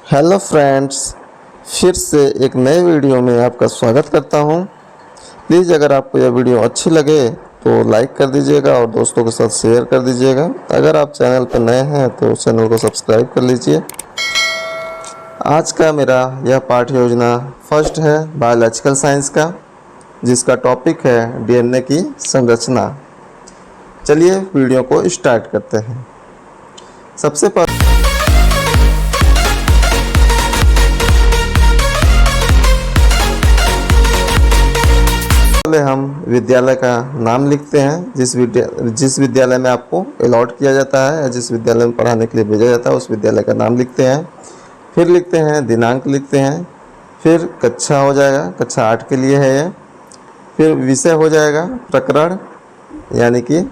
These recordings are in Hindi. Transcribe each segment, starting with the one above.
हेलो फ्रेंड्स, फिर से एक नए वीडियो में आपका स्वागत करता हूं। प्लीज़ अगर आपको यह वीडियो अच्छी लगे तो लाइक कर दीजिएगा और दोस्तों के साथ शेयर कर दीजिएगा। अगर आप चैनल पर नए हैं तो चैनल को सब्सक्राइब कर लीजिए। आज का मेरा यह पाठ्य योजना फर्स्ट है बायोलॉजिकल साइंस का, जिसका टॉपिक है डीएनए की संरचना। चलिए वीडियो को स्टार्ट करते हैं। सबसे पहले हम विद्यालय का नाम लिखते हैं। जिस विद्यालय में आपको अलॉट किया जाता है या जिस विद्यालय में पढ़ाने के लिए भेजा जाता है उस विद्यालय का नाम लिखते हैं। फिर लिखते हैं दिनांक लिखते हैं। फिर कक्षा हो जाएगा, कक्षा 8 के लिए है ये। फिर विषय हो जाएगा प्रकरण, यानी कि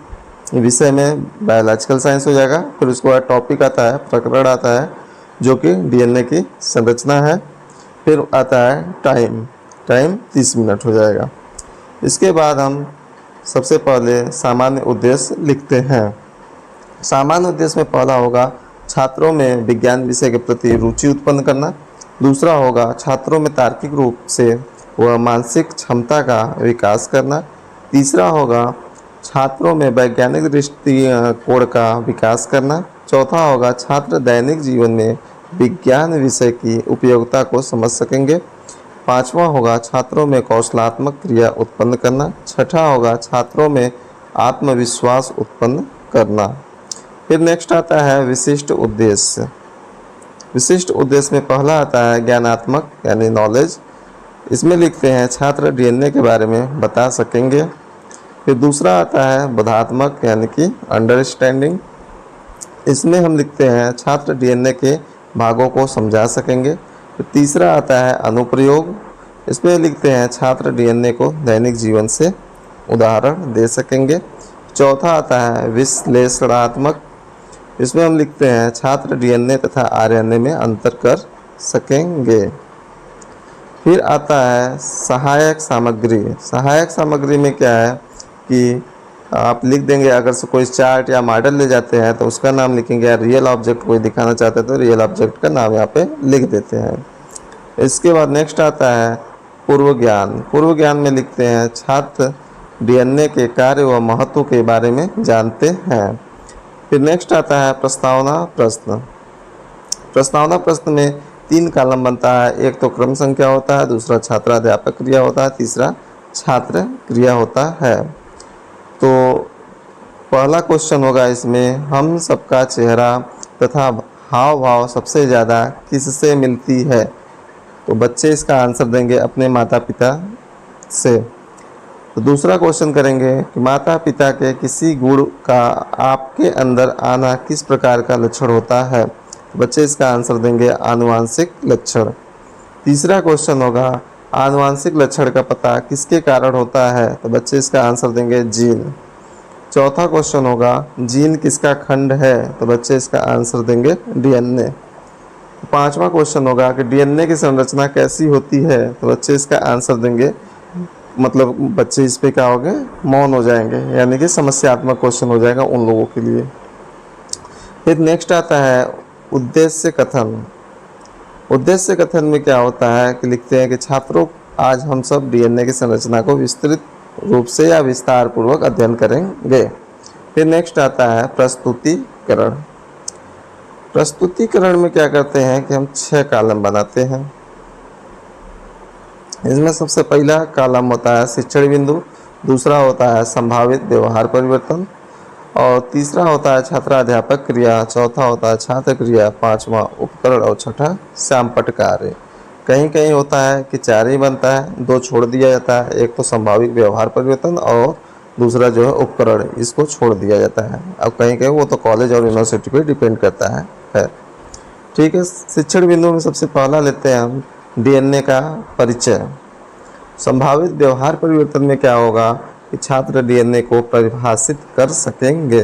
विषय में बायोलॉजिकल साइंस हो जाएगा। फिर उसके बाद टॉपिक आता है, प्रकरण आता है जो कि डीएनए की संरचना है। फिर आता है टाइम 30 मिनट हो जाएगा। इसके बाद हम सबसे पहले सामान्य उद्देश्य लिखते हैं। सामान्य उद्देश्य में पहला होगा छात्रों में विज्ञान विषय के प्रति रुचि उत्पन्न करना। दूसरा होगा छात्रों में तार्किक रूप से व मानसिक क्षमता का विकास करना। तीसरा होगा छात्रों में वैज्ञानिक दृष्टिकोण का विकास करना। चौथा होगा छात्र दैनिक जीवन में विज्ञान विषय की उपयोगिता को समझ सकेंगे। पांचवा होगा छात्रों में कौशलात्मक क्रिया उत्पन्न करना। छठा होगा छात्रों में आत्मविश्वास उत्पन्न करना। फिर नेक्स्ट आता है विशिष्ट उद्देश्य। विशिष्ट उद्देश्य में पहला आता है ज्ञानात्मक यानी नॉलेज। इसमें लिखते हैं छात्र डीएनए के बारे में बता सकेंगे। फिर दूसरा आता है बोधात्मक यानी कि अंडरस्टैंडिंग। इसमें हम लिखते हैं छात्र डीएनए के भागों को समझा सकेंगे। फिर तीसरा आता है अनुप्रयोग। इसमें लिखते हैं छात्र डीएनए को दैनिक जीवन से उदाहरण दे सकेंगे। चौथा आता है विश्लेषणात्मक। इसमें हम लिखते हैं छात्र डीएनए तथा आरएनए में अंतर कर सकेंगे। फिर आता है सहायक सामग्री। सहायक सामग्री में क्या है कि आप लिख देंगे, अगर से कोई चार्ट या मॉडल ले जाते हैं तो उसका नाम लिखेंगे, या रियल ऑब्जेक्ट कोई दिखाना चाहते हैं तो रियल ऑब्जेक्ट का नाम यहाँ पे लिख देते हैं। इसके बाद नेक्स्ट आता है पूर्व ज्ञान। पूर्व ज्ञान में लिखते हैं छात्र डीएनए के कार्य व महत्व के बारे में जानते हैं। फिर नेक्स्ट आता है प्रस्तावना प्रश्न। प्रस्तावना प्रश्न में 3 कॉलम बनता है। एक तो क्रम संख्या होता है, दूसरा छात्राध्यापक क्रिया होता है, तीसरा छात्र क्रिया होता है। तो पहला क्वेश्चन होगा इसमें, हम सबका चेहरा तथा हाव भाव सबसे ज़्यादा किससे मिलती है? तो बच्चे इसका आंसर देंगे अपने माता पिता से। तो दूसरा क्वेश्चन करेंगे कि माता पिता के किसी गुण का आपके अंदर आना किस प्रकार का लक्षण होता है? तो बच्चे इसका आंसर देंगे आनुवांशिक लक्षण। तीसरा क्वेश्चन होगा आनुवांशिक लक्षण का पता किसके कारण होता है? तो बच्चे इसका आंसर देंगे जीन। चौथा क्वेश्चन होगा जीन किसका खंड है? तो बच्चे इसका आंसर देंगे डीएनए। पांचवा क्वेश्चन होगा कि डीएनए की संरचना कैसी होती है? तो बच्चे इसका आंसर देंगे, मतलब बच्चे इस पे क्या हो गए, मौन हो जाएंगे, यानी कि समस्यात्मक क्वेश्चन हो जाएगा उन लोगों के लिए। फिर नेक्स्ट आता है उद्देश्य कथन। उद्देश्य कथन में क्या होता है कि लिखते हैं कि छात्रों आज हम सब डीएनए की संरचना को विस्तृत रूप से या विस्तार पूर्वक अध्ययन करेंगे। फिर नेक्स्ट आता है प्रस्तुतिकरण। प्रस्तुतिकरण में क्या करते हैं कि हम 6 कॉलम बनाते हैं। इसमें सबसे पहला कॉलम होता है शिक्षण बिंदु, दूसरा होता है संभावित व्यवहार परिवर्तन, और तीसरा होता है छात्राध्यापक क्रिया, चौथा होता है छात्र क्रिया, पांचवा उपकरण और छठा श्यामपट्ट कार्य। कहीं कहीं होता है कि 4 ही बनता है, 2 छोड़ दिया जाता है। एक तो संभावित व्यवहार परिवर्तन और दूसरा जो है उपकरण, इसको छोड़ दिया जाता है। अब कहीं कहीं वो तो कॉलेज और यूनिवर्सिटी पे डिपेंड करता है। ठीक है, शिक्षण बिंदु में सबसे पहला लेते हैं हम डीएनए का परिचय। संभावित व्यवहार परिवर्तन में क्या होगा कि छात्र डीएनए को परिभाषित कर सकेंगे।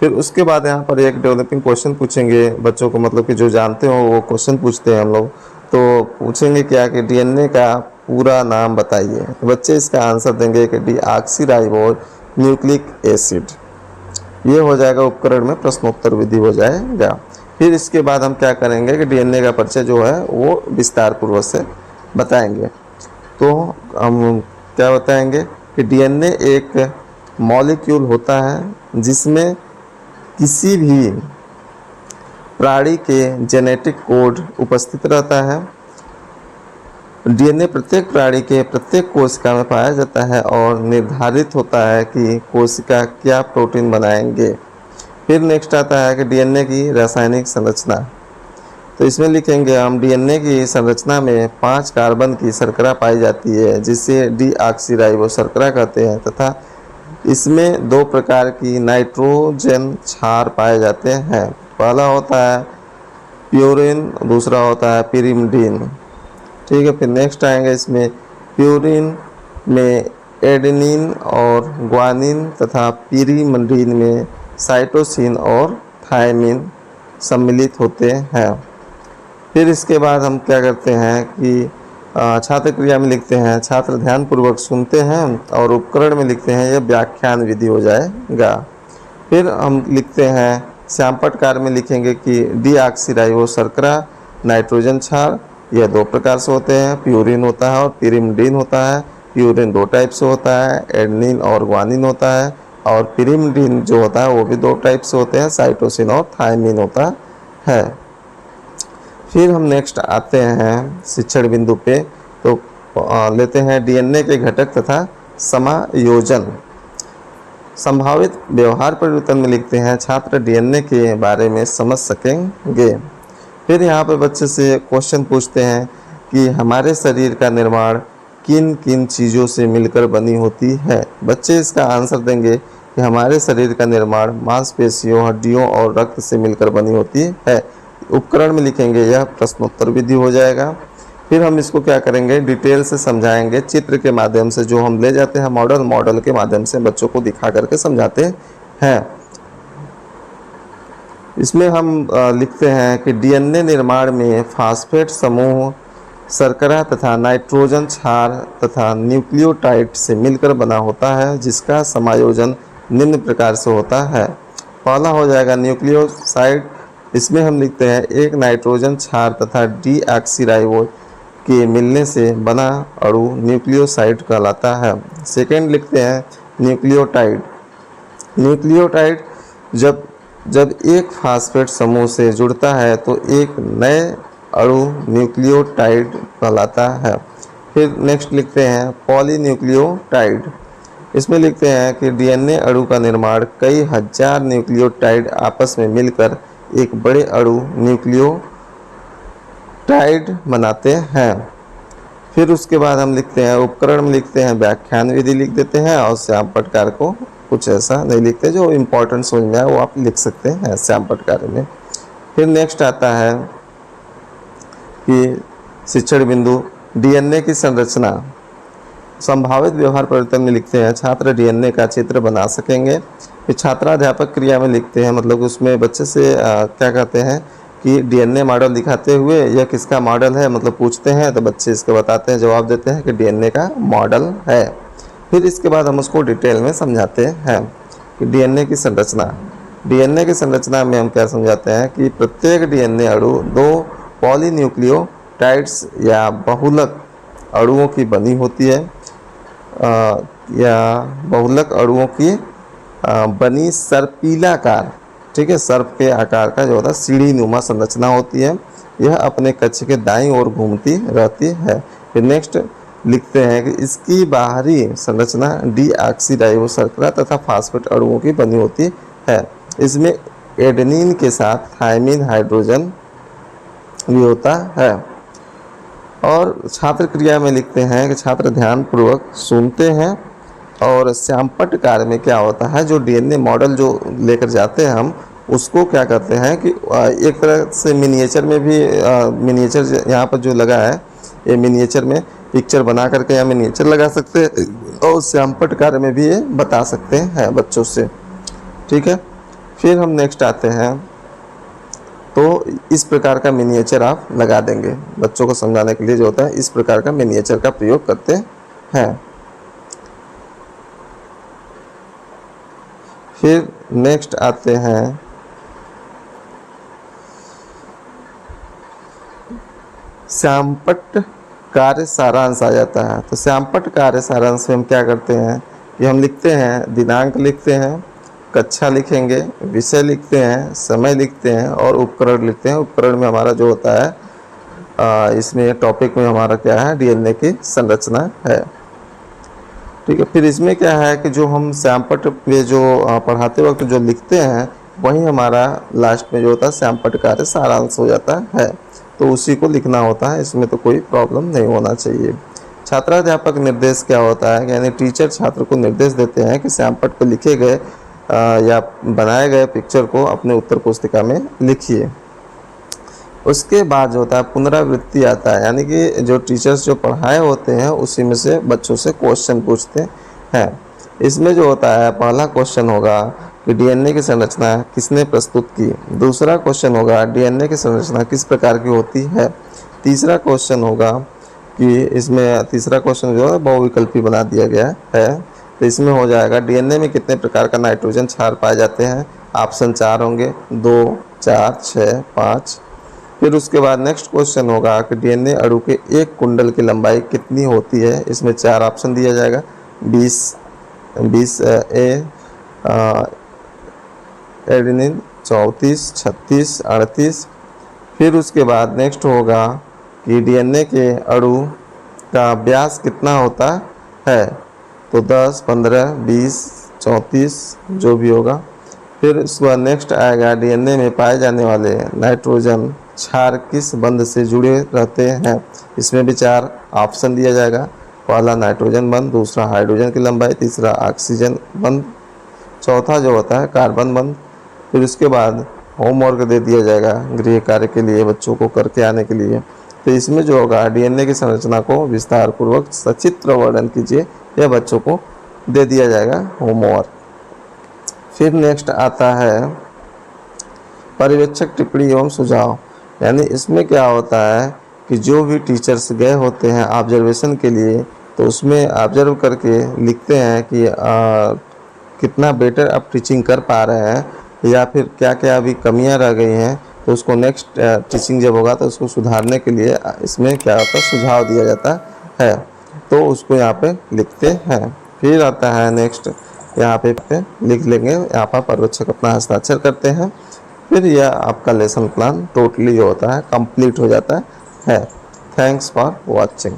फिर उसके बाद यहाँ पर एक डेवलपिंग क्वेश्चन पूछेंगे बच्चों को, मतलब कि जो जानते हो वो क्वेश्चन पूछते हैं हम लोग। तो पूछेंगे क्या कि डीएनए का पूरा नाम बताइए। तो बच्चे इसका आंसर देंगे कि डीऑक्सीराइबो न्यूक्लिक एसिड। ये हो जाएगा उपकरण में प्रश्नोत्तर विधि हो जाएगा। फिर इसके बाद हम क्या करेंगे कि डीएनए का परिचय जो है वो विस्तार पूर्वक से बताएंगे। तो हम क्या बताएंगे कि डीएनए एक मॉलिक्यूल होता है जिसमें किसी भी प्राणी के जेनेटिक कोड उपस्थित रहता है। डीएनए प्रत्येक प्राणी के प्रत्येक कोशिका में पाया जाता है और निर्धारित होता है कि कोशिका क्या प्रोटीन बनाएंगे। फिर नेक्स्ट आता है कि डीएनए की रासायनिक संरचना। तो इसमें लिखेंगे हम डीएनए की संरचना में 5 कार्बन की शर्करा पाई जाती है जिसे डीऑक्सीराइबो शर्करा कहते हैं, तथा इसमें 2 प्रकार की नाइट्रोजन क्षार पाए जाते हैं। पहला होता है प्यूरिन, दूसरा होता है पिरिमिडिन। ठीक है, फिर नेक्स्ट आएंगे इसमें प्यूरिन में एडेनिन और ग्वानिन तथा पिरिमिडिन में साइटोसिन और थायमिन सम्मिलित होते हैं। फिर इसके बाद हम क्या करते हैं कि छात्र क्रिया में लिखते हैं छात्र ध्यानपूर्वक सुनते हैं, और उपकरण में लिखते हैं यह व्याख्यान विधि हो जाएगा। फिर हम लिखते हैं श्यामपटकार में लिखेंगे कि डीऑक्सीराइबो शर्करा नाइट्रोजन क्षार यह 2 प्रकार से होते हैं, प्यूरिन होता है और पिरिमिडिन होता है। प्यूरिन 2 टाइप से होता है, एडेनिन और ग्वानिन होता है, और पिरिमिडिन जो होता है वो भी 2 टाइप से होते हैं, साइटोसिन और थायमिन होता है। फिर हम नेक्स्ट आते हैं शिक्षण बिंदु पे। तो लेते हैं डीएनए के घटक तथा समायोजन। संभावित व्यवहार परिवर्तन में लिखते हैं छात्र डीएनए के बारे में समझ सकेंगे। फिर यहाँ पे बच्चे से क्वेश्चन पूछते हैं कि हमारे शरीर का निर्माण किन किन चीज़ों से मिलकर बनी होती है। बच्चे इसका आंसर देंगे कि हमारे शरीर का निर्माण मांसपेशियों, हड्डियों और रक्त से मिलकर बनी होती है। उपकरण में लिखेंगे यह प्रश्नोत्तर विधि हो जाएगा। फिर हम इसको क्या करेंगे डिटेल से समझाएंगे चित्र के माध्यम से, जो हम ले जाते हैं मॉडल के माध्यम से बच्चों को दिखा करके समझाते हैं। इसमें हम लिखते हैं कि डीएनए निर्माण में फास्फेट समूह, शर्करा तथा नाइट्रोजन क्षार तथा न्यूक्लियोटाइड से मिलकर बना होता है, जिसका समायोजन निम्न प्रकार से होता है। पहला हो जाएगा न्यूक्लियोसाइड। इसमें हम लिखते हैं एक नाइट्रोजन क्षार तथा डीऑक्सीराइबो के मिलने से बना अणु न्यूक्लियोसाइड कहलाता है। सेकेंड लिखते हैं न्यूक्लियोटाइड। न्यूक्लियोटाइड जब एक फास्फेट समूह से जुड़ता है तो एक नए अणु न्यूक्लियोटाइड कहलाता है। फिर नेक्स्ट लिखते हैं पॉलीन्यूक्लियोटाइड। इसमें लिखते हैं कि डीएनए अणु का निर्माण कई हजार न्यूक्लियोटाइड आपस में मिलकर एक बड़े अणु न्यूक्लियोटाइड बनाते हैं। फिर उसके बाद हम लिखते हैं उपकरण में लिखते हैं व्याख्यान विधि लिख देते हैं, और श्यामपटकार को कुछ ऐसा नहीं लिखते, जो इम्पोर्टेंट समझ में आए वो आप लिख सकते हैं श्यामपटकार में। फिर नेक्स्ट आता है कि शिक्षण बिंदु डीएनए की संरचना। संभावित व्यवहार परिवर्तन में लिखते हैं छात्र डीएनए का चित्र बना सकेंगे। फिर छात्राध्यापक क्रिया में लिखते हैं, मतलब उसमें बच्चे से क्या कहते हैं कि डीएनए मॉडल दिखाते हुए यह किसका मॉडल है, मतलब पूछते हैं तो बच्चे इसको बताते हैं, जवाब देते हैं कि डीएनए का मॉडल है। फिर इसके बाद हम उसको डिटेल में समझाते हैं कि डीएनए की संरचना। डीएनए की संरचना में हम क्या समझाते हैं कि प्रत्येक डीएनए अणु 2 पॉलीन्यूक्लियोटाइड्स या बहुलक अणुओं की बनी होती है, या बहुलक अणुओं की बनी सर्पिलाकार, ठीक है, सर्प के आकार का जो होता है सीढ़ी नुमा संरचना होती है। यह अपने कक्ष के दाईं ओर घूमती रहती है। फिर नेक्स्ट लिखते हैं कि इसकी बाहरी संरचना डीऑक्सीराइबो शर्करा तथा फास्फेट अणुओं की बनी होती है। इसमें एडेनिन के साथ थायमिन हाइड्रोजन भी होता है। और छात्र क्रिया में लिखते हैं कि छात्र ध्यान पूर्वक सुनते हैं, और श्यामपटकार में क्या होता है जो डीएनए मॉडल जो लेकर जाते हैं हम उसको क्या करते हैं कि एक तरह से मिनिएचर में भी मिनिएचर यहाँ पर जो लगा है ये मिनिएचर में पिक्चर बना करके या मिनिएचर लगा सकते हैं, और श्यामपटकार में भी ये बता सकते हैं बच्चों से। ठीक है, फिर हम नेक्स्ट आते हैं। तो इस प्रकार का मिनिएचर आप लगा देंगे बच्चों को समझाने के लिए, जो होता है इस प्रकार का मिनिएचर का प्रयोग करते हैं। फिर नेक्स्ट आते हैं श्यामपट्ट कार्य सारांश आ जाता है। तो श्यामपट्ट कार्य सारांश में हम क्या करते हैं कि हम लिखते हैं, दिनांक लिखते हैं, कक्षा लिखेंगे, विषय लिखते हैं, समय लिखते हैं और उपकरण लिखते हैं। उपकरण में हमारा जो होता है इसमें टॉपिक में हमारा क्या है, डीएनए की संरचना है। ठीक है। फिर इसमें क्या है कि जो हम श्यामपट्ट पे जो पढ़ाते वक्त जो लिखते हैं वही हमारा लास्ट में जो होता है श्यामपट्ट कार्य सारांश हो जाता है। तो उसी को लिखना होता है, इसमें तो कोई प्रॉब्लम नहीं होना चाहिए। छात्राध्यापक निर्देश क्या होता है, यानी टीचर छात्र को निर्देश देते हैं कि श्यामपट्ट पर लिखे गए या बनाए गए पिक्चर को अपने उत्तर पुस्तिका में लिखिए। उसके बाद जो होता है पुनरावृत्ति आता है, यानी कि जो टीचर्स जो पढ़ाए होते हैं उसी में से बच्चों से क्वेश्चन पूछते हैं। इसमें जो होता है पहला क्वेश्चन होगा कि डीएनए की संरचना किसने प्रस्तुत की। दूसरा क्वेश्चन होगा डीएनए की संरचना किस प्रकार की होती है। तीसरा क्वेश्चन होगा कि इसमें तीसरा क्वेश्चन जो है बहुविकल्पी बना दिया गया है। तो इसमें हो जाएगा डीएनए में कितने प्रकार का नाइट्रोजन क्षार पाए जाते हैं। ऑप्शन 4 होंगे, 2, 4, 6, 5। फिर उसके बाद नेक्स्ट क्वेश्चन होगा कि डीएनए अणु के एक कुंडल की लंबाई कितनी होती है। इसमें 4 ऑप्शन दिया जाएगा, 20 एडेनिन, 34, 36, 38। फिर उसके बाद नेक्स्ट होगा कि डीएनए के अणु का व्यास कितना होता है। तो 10, 15, 20, 34 जो भी होगा। फिर उसके बाद नेक्स्ट आएगा डीएनए में पाए जाने वाले नाइट्रोजन क्षार किस बंध से जुड़े रहते हैं। इसमें भी 4 ऑप्शन दिया जाएगा। पहला नाइट्रोजन बंध, दूसरा हाइड्रोजन की लंबाई, तीसरा ऑक्सीजन बंध, चौथा जो होता है कार्बन बंध। फिर उसके बाद होमवर्क दे दिया जाएगा गृह कार्य के लिए बच्चों को करके आने के लिए। तो इसमें जो होगा डीएनए की संरचना को विस्तार पूर्वक सचित्र वर्णन कीजिए, यह बच्चों को दे दिया जाएगा होमवर्क। फिर नेक्स्ट आता है पर्यवेक्षक टिप्पणी एवं सुझाव, यानी इसमें क्या होता है कि जो भी टीचर्स गए होते हैं ऑब्जर्वेशन के लिए तो उसमें ऑब्जर्व करके लिखते हैं कि कितना बेटर आप टीचिंग कर पा रहे हैं या फिर क्या क्या अभी कमियां रह गई हैं। तो उसको नेक्स्ट टीचिंग जब होगा तो उसको सुधारने के लिए इसमें क्या होता है सुझाव दिया जाता है। तो उसको यहाँ पे लिखते हैं। फिर आता है नेक्स्ट, यहाँ पे लिख लेंगे, यहाँ पर पर्यवेक्षक अपना हस्ताक्षर करते हैं। फिर यह आपका लेसन प्लान टोटली जो होता है कंप्लीट हो जाता है। Thanks for watching.